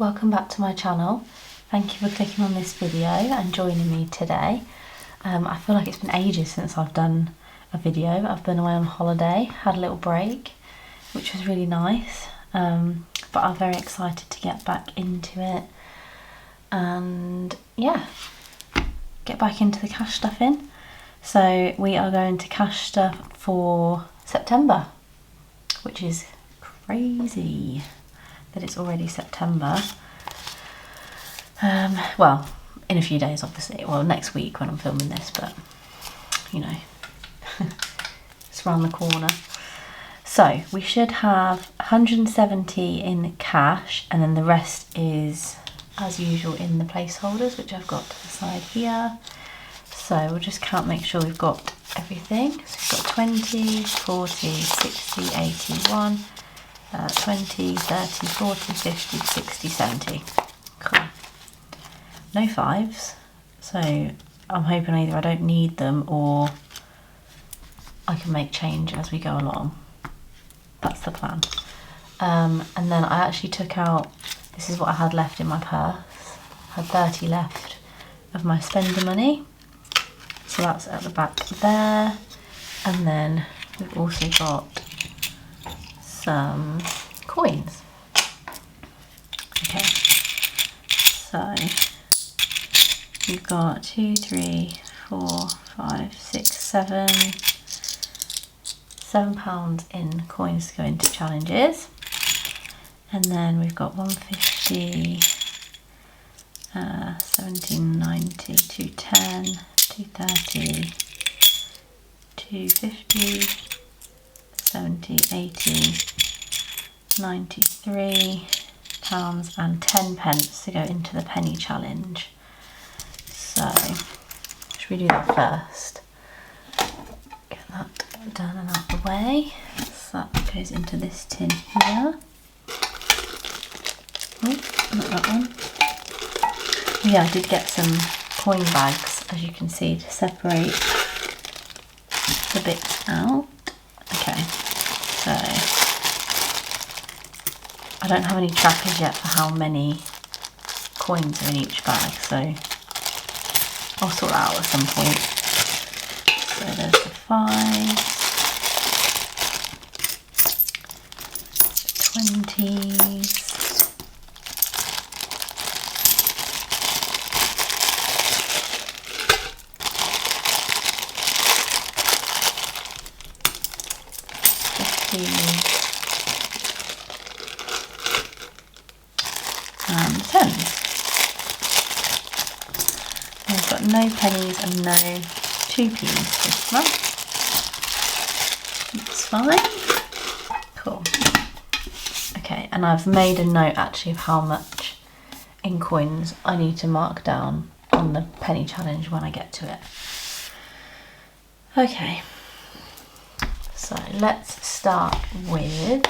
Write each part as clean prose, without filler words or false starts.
welcome back to my channel. Thank you for clicking on this video and joining me today. I feel like it's been ages since I've done a video. I've been away on holiday, had a little break, which was really nice, but I'm very excited to get back into it and yeah, get back into the cash stuffing. So we are going to cash stuff for September, which is crazy that it's already September. Well, in a few days obviously, well next week when I'm filming this, but you know, it's around the corner. So we should have 170 in cash, and then the rest is as usual in the placeholders, which I've got to the side here. So we'll just count, make sure we've got everything. So we've got 20, 40, 60, 81, 20, 30, 40, 50, 60, 70. Cool. No fives, so I'm hoping either I don't need them or I can make change as we go along. That's the plan. And then I actually took out, this is what I had left in my purse. I had 30 left of my spender money. So that's at the back there. And then we've also got some coins. Okay, so we've got 2, 3, 4, 5, 6, 7 £7 in coins to go into challenges. And then we've got 150, 17.90, 210, 230, 250, 70, 80, 93 pounds and 10 pence to go into the penny challenge. So should we do that first? Get that done and out the way. So that goes into this tin here. Oh, not that one. Yeah, I did get some coin bags, as you can see, to separate the bits out. Okay, so I don't have any trackers yet for how many coins are in each bag, so I'll sort that out at some point. So there's the 5, 20s, and 10s. And we've got no pennies and no 2p's this month. That's fine. Cool. Okay, and I've made a note actually of how much in coins I need to mark down on the penny challenge when I get to it. Okay, so let's start with,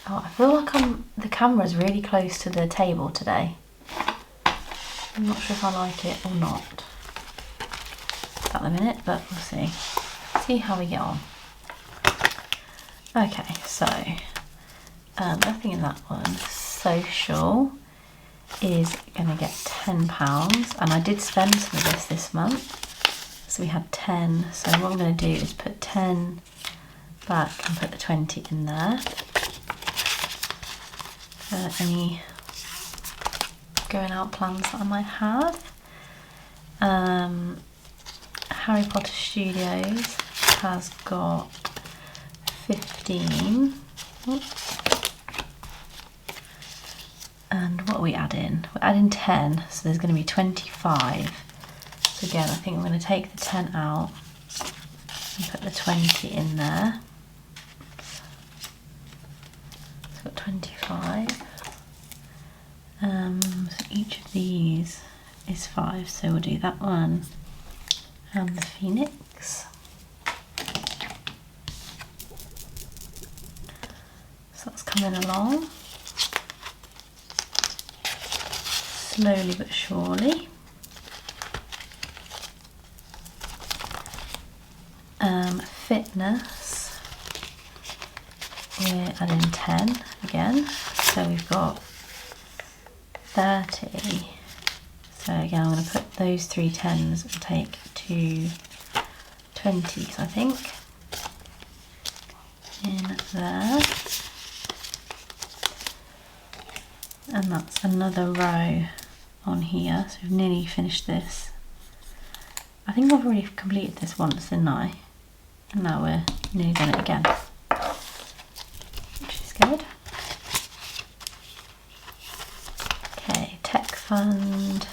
oh, I feel like the camera's really close to the table today. I'm not sure if I like it or not at the minute, but we'll see. See how we get on. Okay, so nothing in that one. Social is gonna get £10, and I did spend some of this month. So we had 10, so what I'm going to do is put 10 back and put the 20 in there. Any going out plans that I might have. Harry Potter Studios has got 15. Oops. And what are we adding? We're adding 10, so there's going to be 25. So again, I think I'm going to take the 10 out and put the 20 in there. So I've got 25. So each of these is 5, so we'll do that one and the Phoenix. So that's coming along slowly but surely. Fitness, we're adding 10 again, so we've got 30. So again, I'm going to put those 3 10s and take 2 20s, I think, in there. And that's another row on here, so we've nearly finished this. I think I've already completed this once, didn't I? And now we're nearly done it again, which is good. Okay, tech fund.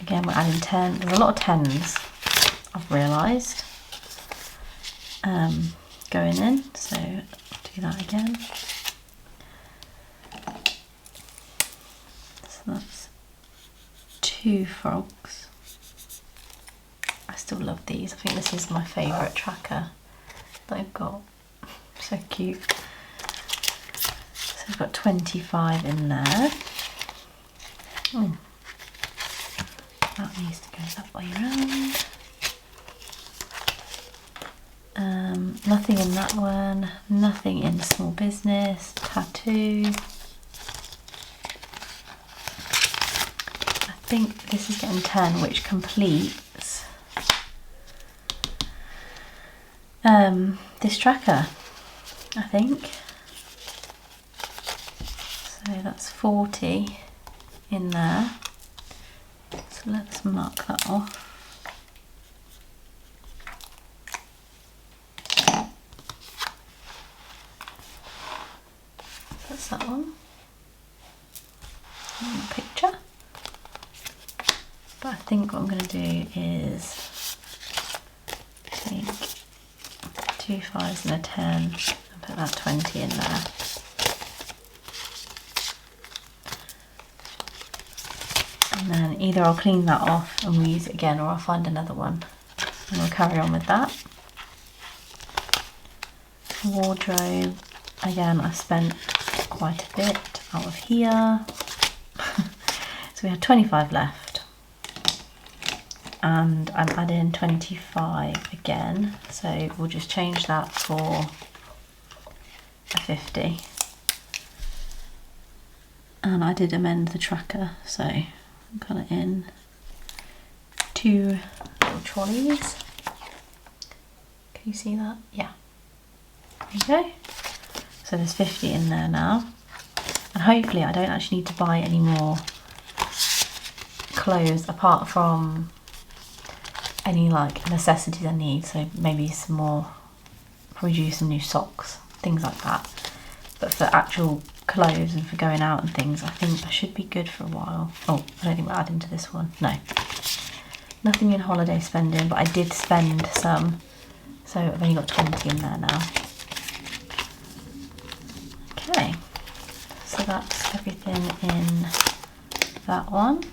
Again, we're adding 10. There's a lot of 10s, I've realised, going in, so do that again. So that's 2 frogs. I still love these. I think this is my favourite tracker that I've got. So cute. So we've got 25 in there. Oh, that needs to go that way around. Nothing in that one. Nothing in small business. Tattoo. I think this is getting 10, which completes this tracker, I think. So that's 40 in there. So let's mark that off. That's that one. In the picture. But I think what I'm going to do is take 2 5s and a 10 and put that 20 in there. And then either I'll clean that off and we'll use it again, or I'll find another one and we'll carry on with that. Wardrobe, again, I spent quite a bit out of here. So we have 25 left. And I'm adding 25 again, so we'll just change that for a 50. And I did amend the tracker, so I'm kind of in 2 little trolleys. Can you see that? Yeah. There you go. So there's 50 in there now. And hopefully I don't actually need to buy any more clothes apart from any like necessities I need. So maybe some more, probably do some new socks, things like that. But for actual clothes and for going out and things, I think I should be good for a while. Oh, I don't think we're adding to this one. No. Nothing in holiday spending, but I did spend some. So I've only got 20 in there now. Okay. So that's everything in that one.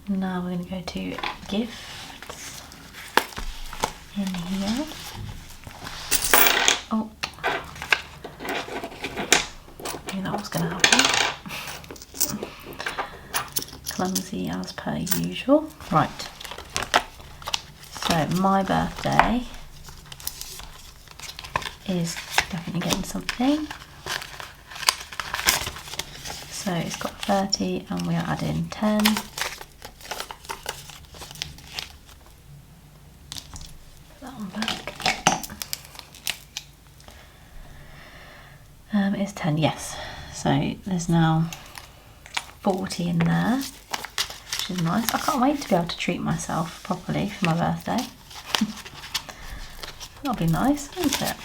Now we're going to go to gifts in here. Oh, I knew that was going to happen. Clumsy as per usual. Right. So my birthday is definitely getting something. So it's got 30 and we are adding 10. It's 10, yes. So there's now 40 in there, which is nice. I can't wait to be able to treat myself properly for my birthday. That'll be nice, won't it?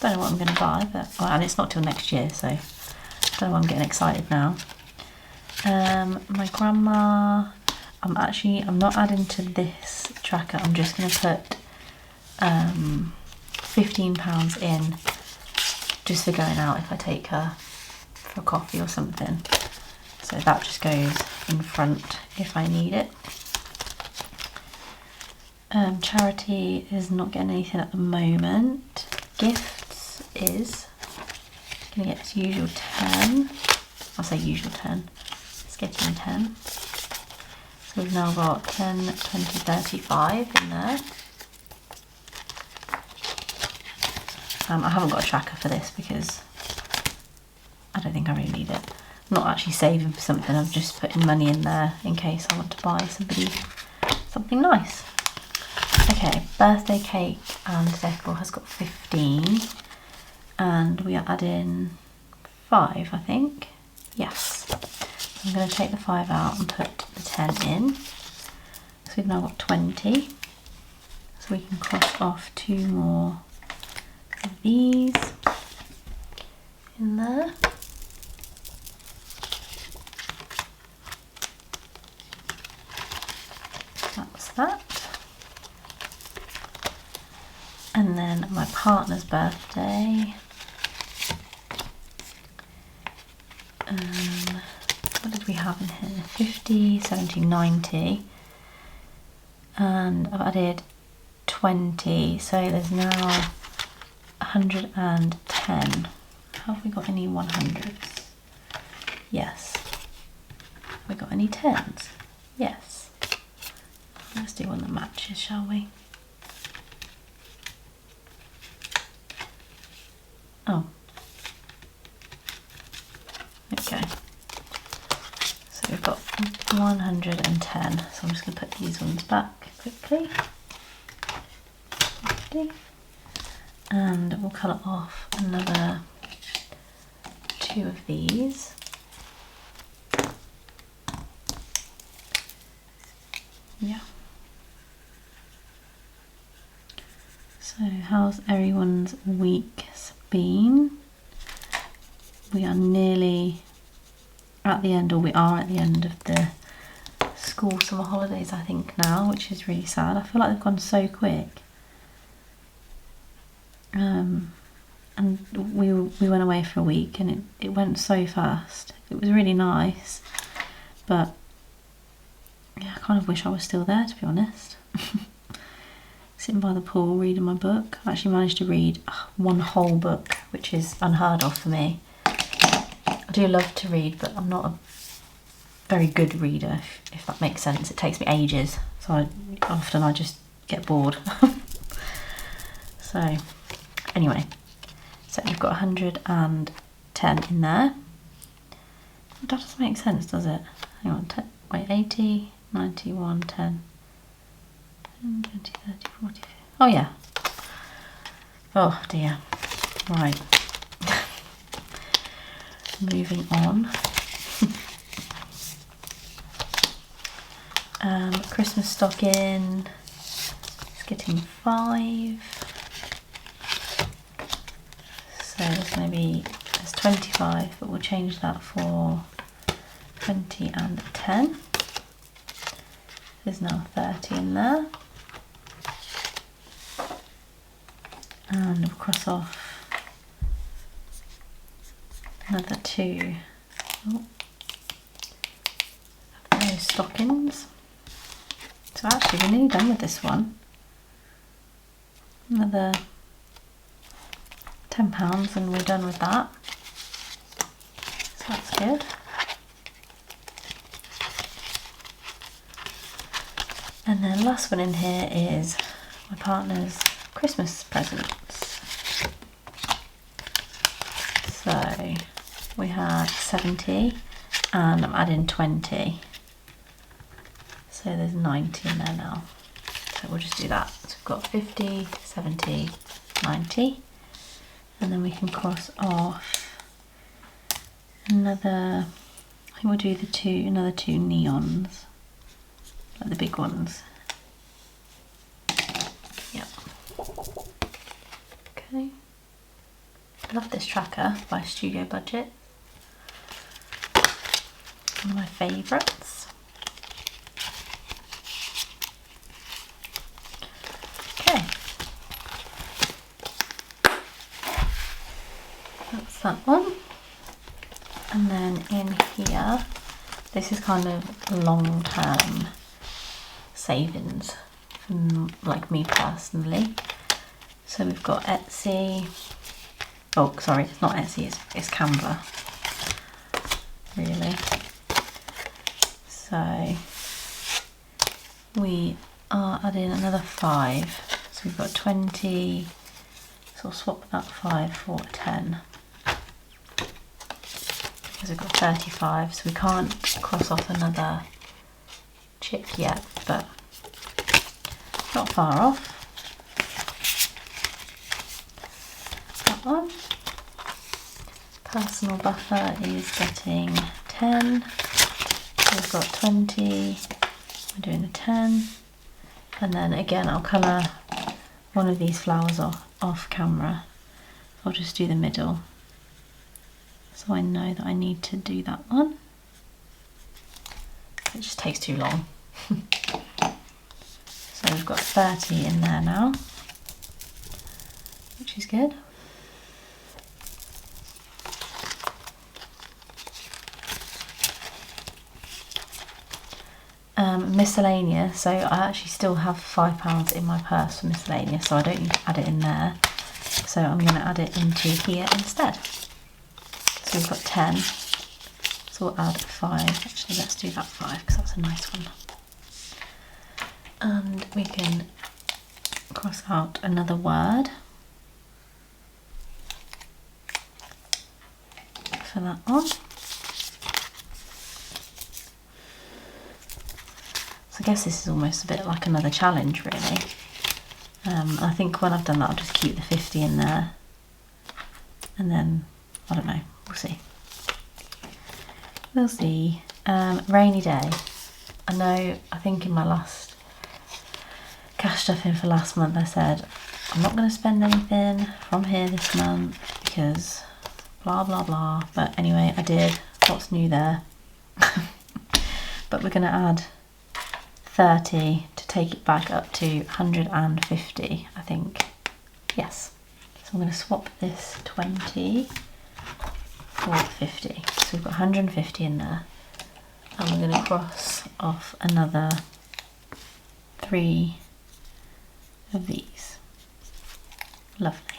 Don't know what I'm going to buy, but well, and it's not till next year, so I don't know why I'm getting excited now. My grandma, I'm not adding to this tracker. I'm just going to put £15 in just for going out if I take her for coffee or something. So that just goes in front if I need it. Charity is not getting anything at the moment. Gifts is going to get its usual 10. I'll say usual 10. It's getting 10. So we've now got 10, 20, 35 in there. I haven't got a tracker for this because I don't think I really need it. I'm not actually saving for something, I'm just putting money in there in case I want to buy somebody something nice. Okay, birthday cake and decor has got 15, and we are adding 5, I think. Yes. I'm going to take the 5 out and put the 10 in. So we've now got 20. So we can cross off 2 more of these in there. That's that. And then my partner's birthday. What did we have in here? 50, 70, 90. And I've added 20, so there's now 110. Have we got any 100s? Yes. Have we got any 10s? Yes. Let's do one that matches, shall we? Oh. Okay. So we've got 110. So I'm just going to put these ones back quickly. 50. And we'll colour off another 2 of these. Yeah. So how's everyone's week been? We are nearly at the end, or we are at the end of the school summer holidays, I think now, which is really sad. I feel like they've gone so quick. And we went away for a week and it went so fast. It was really nice, but yeah, I kind of wish I was still there, to be honest. Sitting by the pool reading my book. I actually managed to read 1 whole book, which is unheard of for me. I do love to read, but I'm not a very good reader, if that makes sense. It takes me ages, so often I just get bored. So anyway, so we've got 110 in there. That doesn't make sense, does it? Hang on, wait, 80, 90, 110, 20, 30, 40, 50. Oh yeah. Oh dear. Right. Moving on. Christmas stocking is getting 5. So there's going to be, there's 25, but we'll change that for 20 and 10. There's now 30 in there. And we'll cross off another 2 of those stockings. So actually we're nearly done with this one. Another £10 and we're done with that. So that's good. And then last one in here is my partner's Christmas presents. So we had 70 and I'm adding 20. So there's 90 in there now. So we'll just do that. So we've got 50, 70, 90. And then we can cross off another, I think we'll do another 2 neons, like the big ones. Yep. Okay. I love this tracker by Studio Budget. One of my favourites. Okay. That's that one. And then in here, this is kind of long-term savings, like me personally. So we've got Etsy. Oh, sorry, it's not Etsy, it's Canva. Really. So we are adding another 5. So we've got 20. So I'll swap that 5 for 10. because we've got 35, so we can't cross off another chip yet, but not far off. That one. Personal buffer is getting 10. We've got 20. We're doing a 10. And then again, I'll colour one of these flowers off camera. I'll just do the middle, so I know that I need to do that one. It just takes too long. So we've got 30 in there now, which is good. Miscellaneous, so I actually still have £5 in my purse for miscellaneous, so I don't need to add it in there. So I'm going to add it into here instead. So we've got 10, so we'll add 5. Actually, let's do that 5 because that's a nice one. And we can cross out another word for that one. So I guess this is almost a bit like another challenge, really. I think when I've done that, I'll just keep the 50 in there, and then I don't know, we'll see. We'll see. Rainy day. I know, I think in my last cash stuffing for last month, I said I'm not going to spend anything from here this month because blah blah blah. But anyway, I did. What's new there? But we're going to add 30 to take it back up to 150, I think. Yes. So I'm going to swap this 20 for 50. So we've got 150 in there. And we're going to cross off another 3 of these. Lovely.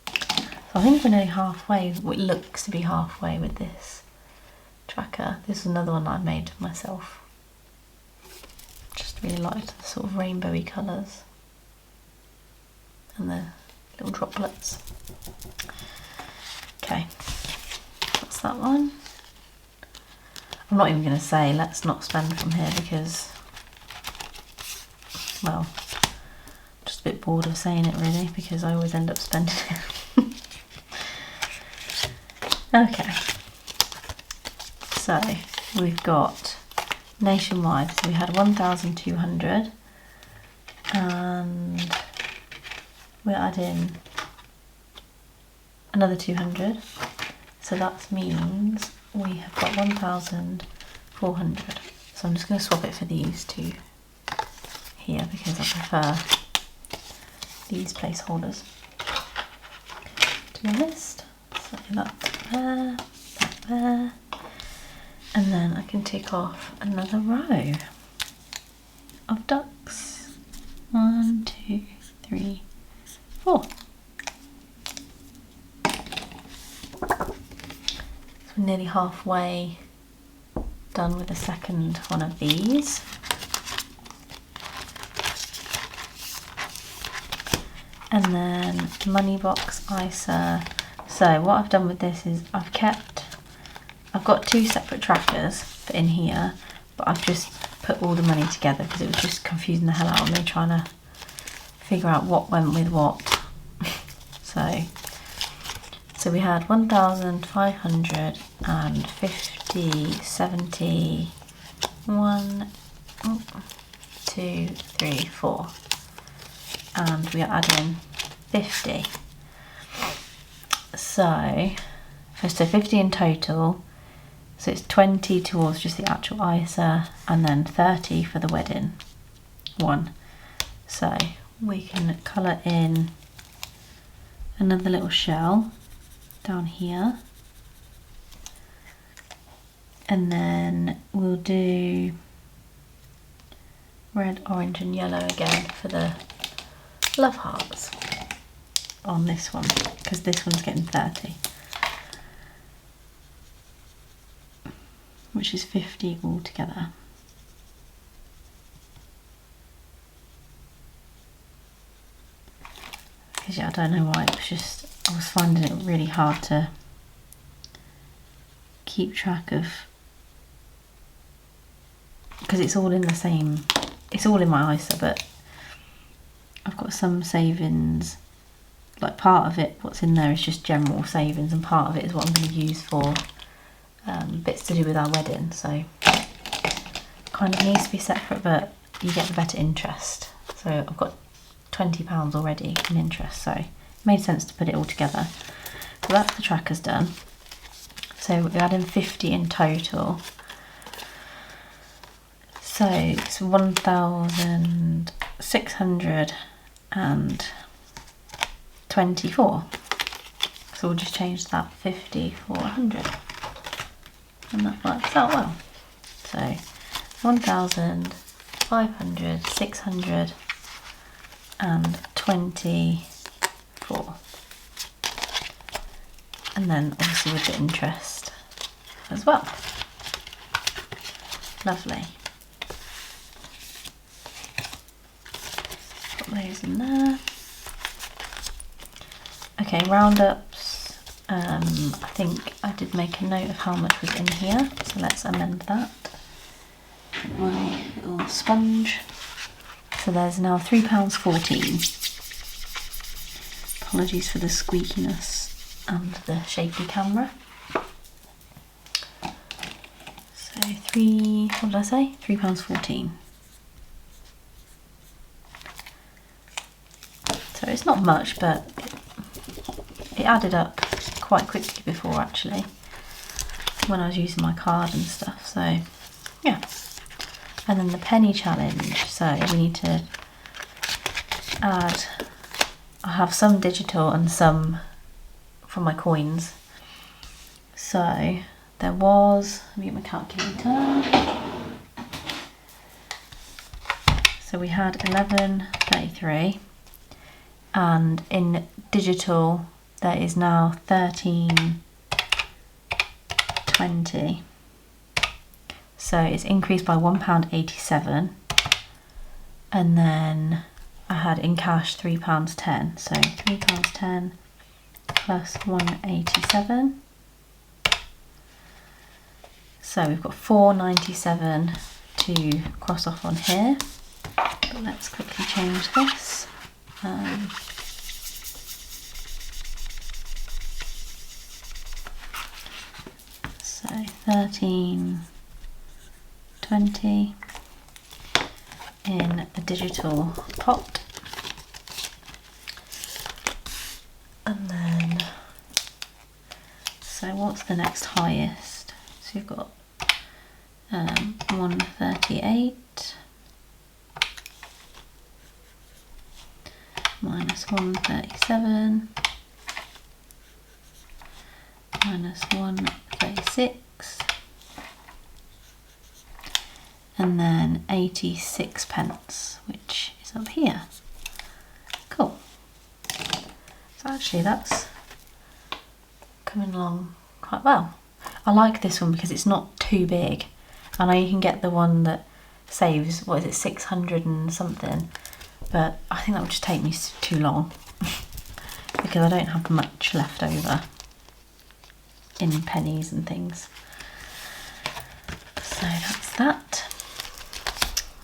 So I think we're nearly halfway. It looks to be halfway with this tracker. This is another one that I made myself. Just really liked the sort of rainbowy colours and the little droplets. Okay, that's that one. I'm not even going to say let's not spend from here because, well, I'm just a bit bored of saying it really because I always end up spending it. Okay, so we've got nationwide, so we had 1,200 and we're adding another 200, so that means we have got 1,400. So I'm just going to swap it for these two here because I prefer these placeholders, to be honest. So that's there, that there. And then I can tick off another row of ducks. 1, 2, 3, 4. So we're nearly halfway done with the second one of these. And then money box ISA. So what I've done with this is I've got 2 separate trackers in here, but I've just put all the money together because it was just confusing the hell out of me trying to figure out what went with what. So we had 1,550, 70, 1, 2, 3, 4, and we are adding 50. So 50 in total. So it's 20 towards just the actual ISA and then 30 for the wedding one. So we can colour in another little shell down here. And then we'll do red, orange and yellow again for the love hearts on this one, because this one's getting 30. Which is 50 altogether. Because yeah, I don't know why, it was just, I was finding it really hard to keep track of, because it's all in the same, it's all in my ISA, but I've got some savings, like part of it, what's in there is just general savings, and part of it is what I'm going to use for bits to do with our wedding. So kind of needs to be separate, but you get the better interest. So I've got £20 already in interest, so it made sense to put it all together. So that's the trackers done. So we're adding 50 in total. So it's 1,624. So we'll just change that 50 for 100. And that works out well. So 1,500, 624. And then obviously with the interest as well. Lovely. Put those in there. Okay, roundups. I think I did make a note of how much was in here, so let's amend that. Get my little sponge. So there's now £3.14. Apologies for the squeakiness and the shaky camera. So what did I say? £3.14. So it's not much, but it added up quite quickly before, actually, when I was using my card and stuff. So yeah. And then the penny challenge. So we need to add, I have some digital and some from my coins. So there was, let me get my calculator. So we had 11.33, and in digital there is now 13.20. So it's increased by £1.87, and then I had in cash £3.10. So £3.10 plus 187. So we've got 497 to cross off on here. But let's quickly change this. So 13.20 in a digital pot. And then, so what's the next highest? So you've got 138 minus 137 minus 136, and then 86 pence, which is up here. Cool. So actually that's coming along quite well. I like this one because it's not too big. I know you can get the one that saves, what is it, 600 and something, but I think that would just take me too long because I don't have much left over in pennies and things. So that's that.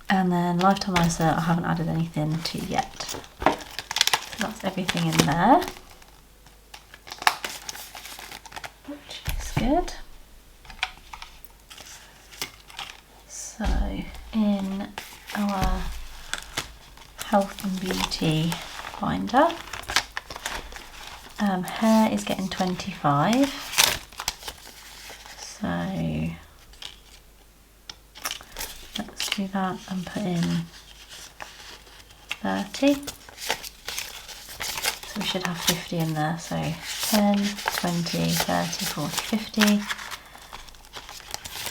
And then lifetime ISA I haven't added anything to yet. So that's everything in there, which is good. So in our health and beauty binder, hair is getting 25. So let's do that and put in 30. So we should have 50 in there. So 10, 20, 30, 40, 50.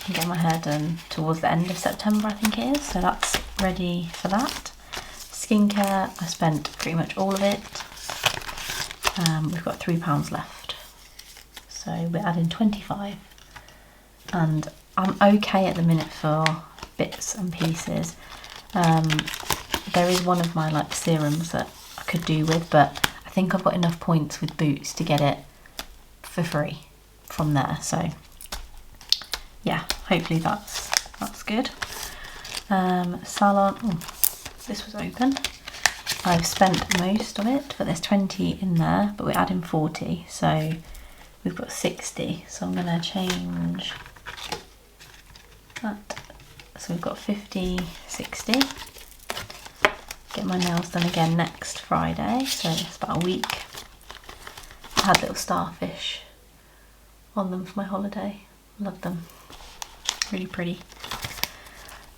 And get my hair done towards the end of September, I think it is. So that's ready for that. Skincare, I spent pretty much all of it. We've got £3 left. So we're adding 25. And I'm okay at the minute for bits and pieces. There is one of my like serums that I could do with, but I think I've got enough points with Boots to get it for free from there. So yeah, hopefully that's good. Salon, oh, this was open. I've spent most of it, but there's 20 in there, but we're adding 40, so we've got 60. So I'm gonna change that. So we've got 50, 60. Get my nails done again next Friday, so it's about a week. I had little starfish on them for my holiday. Love them. Really pretty.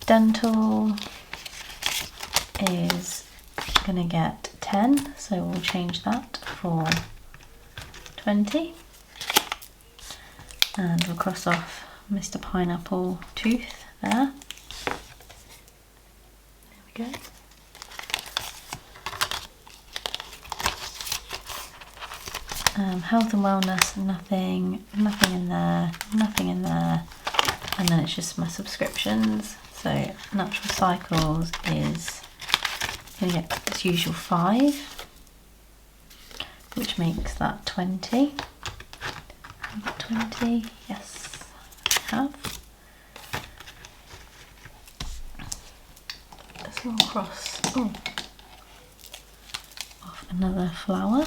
Dental is gonna get 10, so we'll change that for 20. And we'll cross off Mr. Pineapple tooth there. There we go. Health and wellness, nothing in there, nothing in there. And then it's just my subscriptions. So Natural Cycles is going to get its usual 5, which makes that 20. Have I got 20? Yes, I have. Let's go across. Oh, off another flower.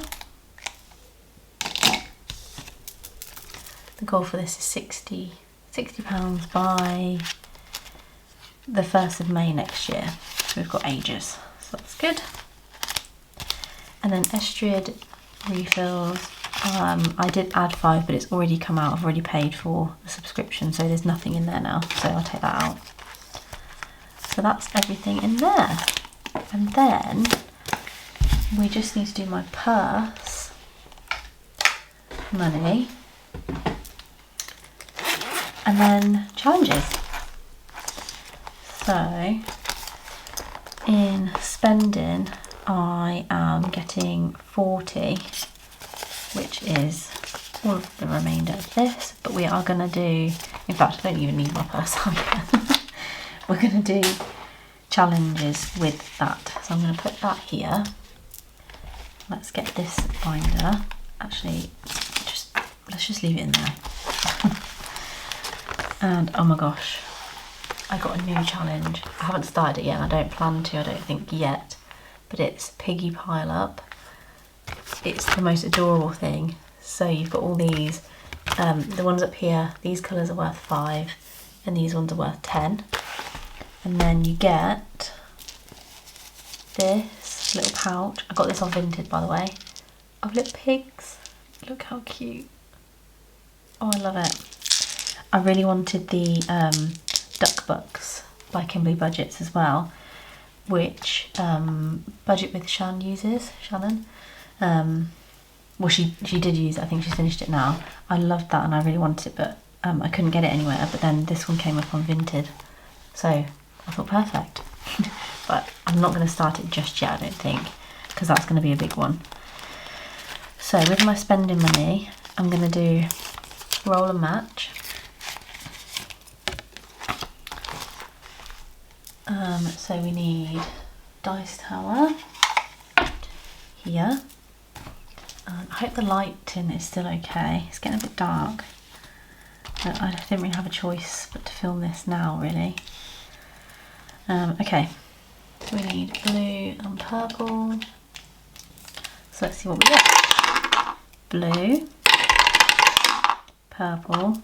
The goal for this is £60 by the 1st of May next year. So we've got ages, so that's good. And then Estrid refills. I did add 5, but it's already come out. I've already paid for the subscription, so there's nothing in there now. So I'll take that out. So that's everything in there. And then we just need to do my purse money. And then challenges. So in spending, I am getting 40, which is all of the remainder of this, but we are going to do, in fact I don't even need my purse either. We're going to do challenges with that. So I'm going to put that here. Let's get this binder. Actually, let's just leave it in there. And oh my gosh, I got a new challenge. I haven't started it yet, and I don't plan to, I don't think yet, but it's Piggy Pile Up. It's the most adorable thing. So you've got all these, the ones up here, these colours are worth 5, and these ones are worth 10. And then you get this little pouch. I got this on Vinted, by the way, of little pigs. Look how cute. Oh, I love it. I really wanted the Duck Bucks by Kimberly Budgets as well, which Budget with Shan uses, Shannon. Well, she did use it, I think she's finished it now. I loved that and I really wanted it, but I couldn't get it anywhere, but then this one came up on Vinted, so I thought perfect. But I'm not going to start it just yet, I don't think, because that's going to be a big one. So with my spending money, I'm going to do roll and match. So we need Dice Tower here. I hope the lighting is still okay. It's getting a bit dark, but I didn't really have a choice but to film this now, really. Okay, so we need blue and purple. So let's see what we get. Blue, purple,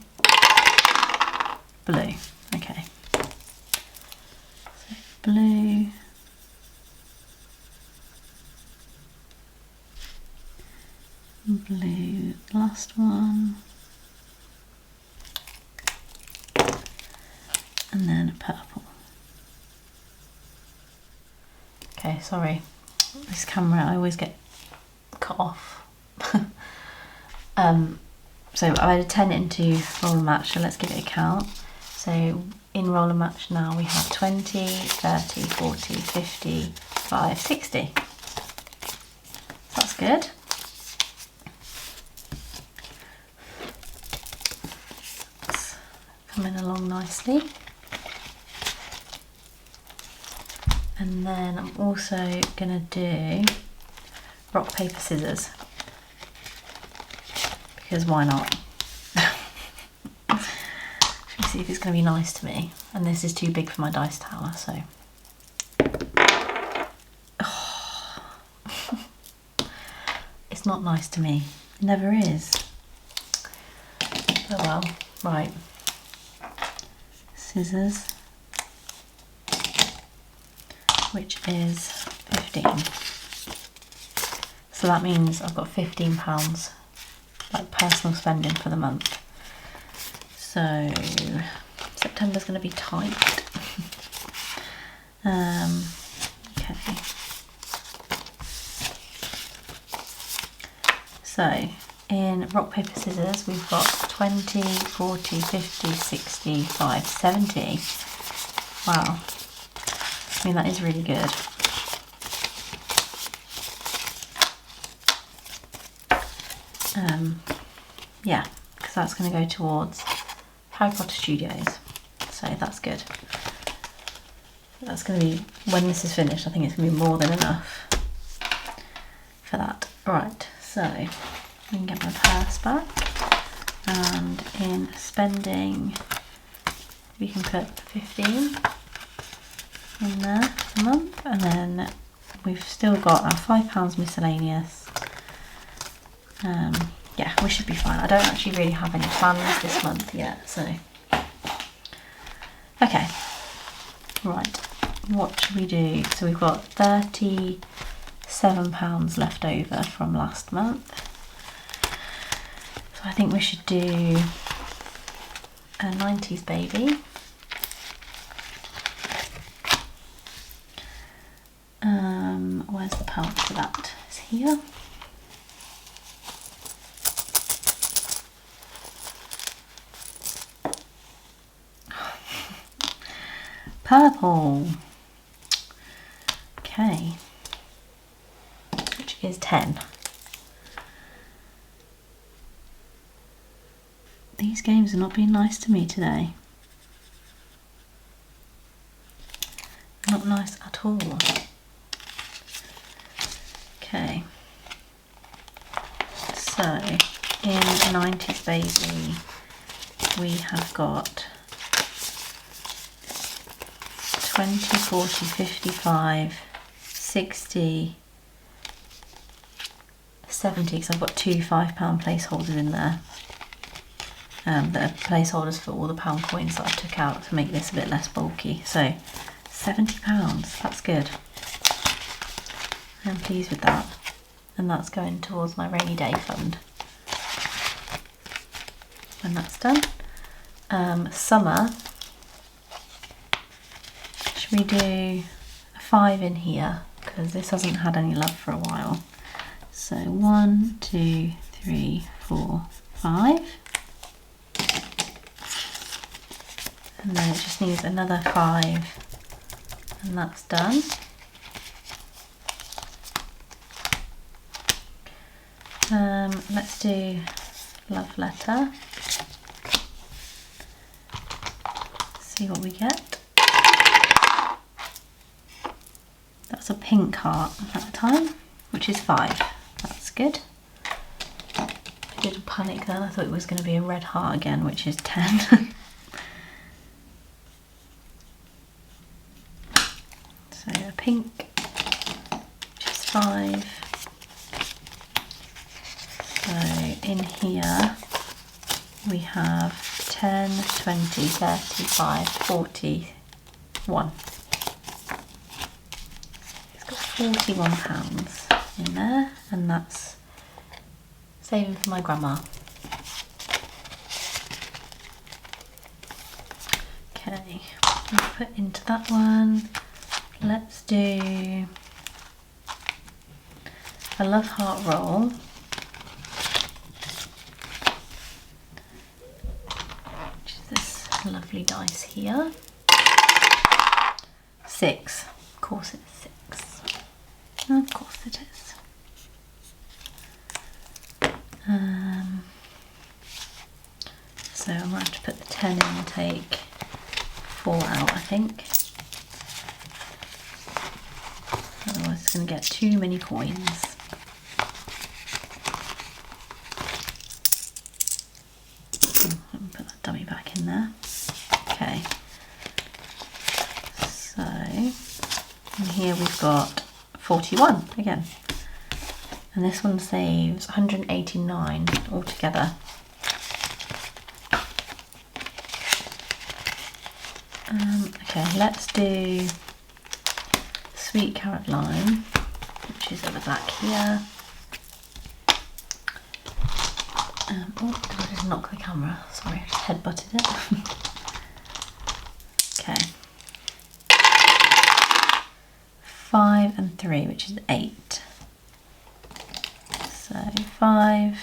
blue. Okay. So blue, blue, last one, and then purple. Okay, sorry, this camera, I always get cut off. So I added 10 into roll and match, so let's give it a count. So in roll and match now we have 20, 30, 40, 50, 5, 60. That's good. It's coming along nicely. And then I'm also gonna do rock, paper, scissors, because why not? Should we see if it's going to be nice to me. And this is too big for my dice tower, so. Oh. It's not nice to me. It never is. Oh well. Right. Scissors. Which is 15. So that means I've got £15 like personal spending for the month. So September's going to be tight. Okay. So in rock, paper, scissors we've got 20, 40, 50, 65, 70. Wow. I mean, that is really good. Yeah, because that's going to go towards Harry Potter Studios, so that's good. That's going to be, when this is finished, I think it's going to be more than enough for that. Right, so we can get my purse back, and in spending we can put 15 in there a month, and then we've still got our £5 miscellaneous. Yeah, we should be fine. I don't actually really have any plans this month yet, so. Okay, right, what should we do? So we've got £37 left over from last month. So I think we should do a 90s baby. Where's the pouch for that? It's here. Purple. Okay. Which is 10. These games are not being nice to me today. Not nice at all. Okay. So, in 90s baby, we have got 20, 40, 55, 60, 70, because I've got two £5 placeholders in there. That are placeholders for all the pound coins that I took out to make this a bit less bulky. So £70, that's good. I'm pleased with that. And that's going towards my rainy day fund when that's done. Summer, should we do a 5 in here, because this hasn't had any love for a while. So 1, 2, 3, 4, 5. And then it just needs another 5, and that's done. Let's do love letter. See what we get. That's a pink heart at the time, which is 5. That's good. I did a panic then. I thought it was going to be a red heart again, which is 10. So a pink, which is 5. So in here we have 10, 20, 35, 41. It's got £41 in there, and that's saving for my grandma. Okay, we'll put into that one. Let's do a love heart roll. Which is this lovely dice here. 6. Of course it's 6. Of course it is. So I'm going to have to put the 10 in and take 4 out, I think. Otherwise it's going to get too many coins. Let me put that dummy back in there. And here we've got 41 again. And this one saves 189 altogether. Okay, let's do sweet carrot lime, which is at the back here. Oh, did I just knock the camera? Sorry, I just headbutted it. Okay. 5 and 3, which is 8. So 5.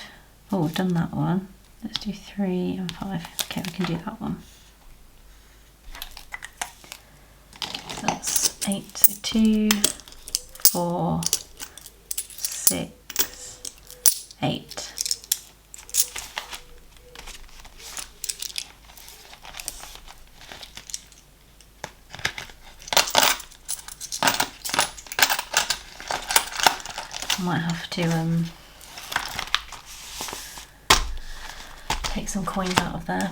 Oh, we've done that one. Let's do 3 and 5. Okay, we can do that one. So that's 8. So 2, 4, 6, 8. I might have to take some coins out of there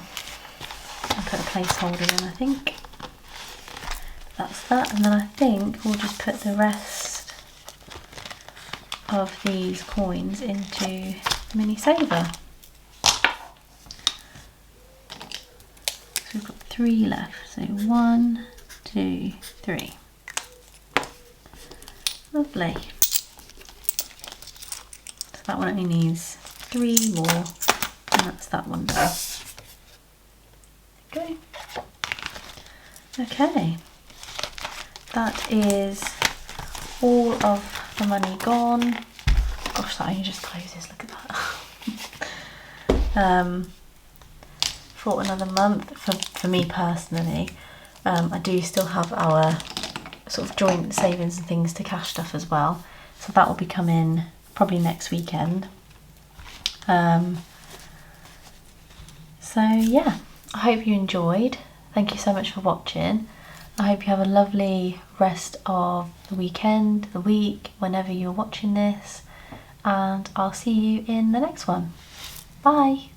and put a placeholder in, I think. That's that, and then I think we'll just put the rest of these coins into the mini saver. So we've got 3 left, so 1, 2, 3. Lovely. That one only needs 3 more, and that's that one done. Okay. Okay. That is all of the money gone. Gosh, that only just closes, look at that. For another month, for me personally, I do still have our sort of joint savings and things to cash stuff as well. So that will be coming probably next weekend. So yeah, I hope you enjoyed. Thank you so much for watching. I hope you have a lovely rest of the weekend, the week, whenever you're watching this, and I'll see you in the next one. Bye.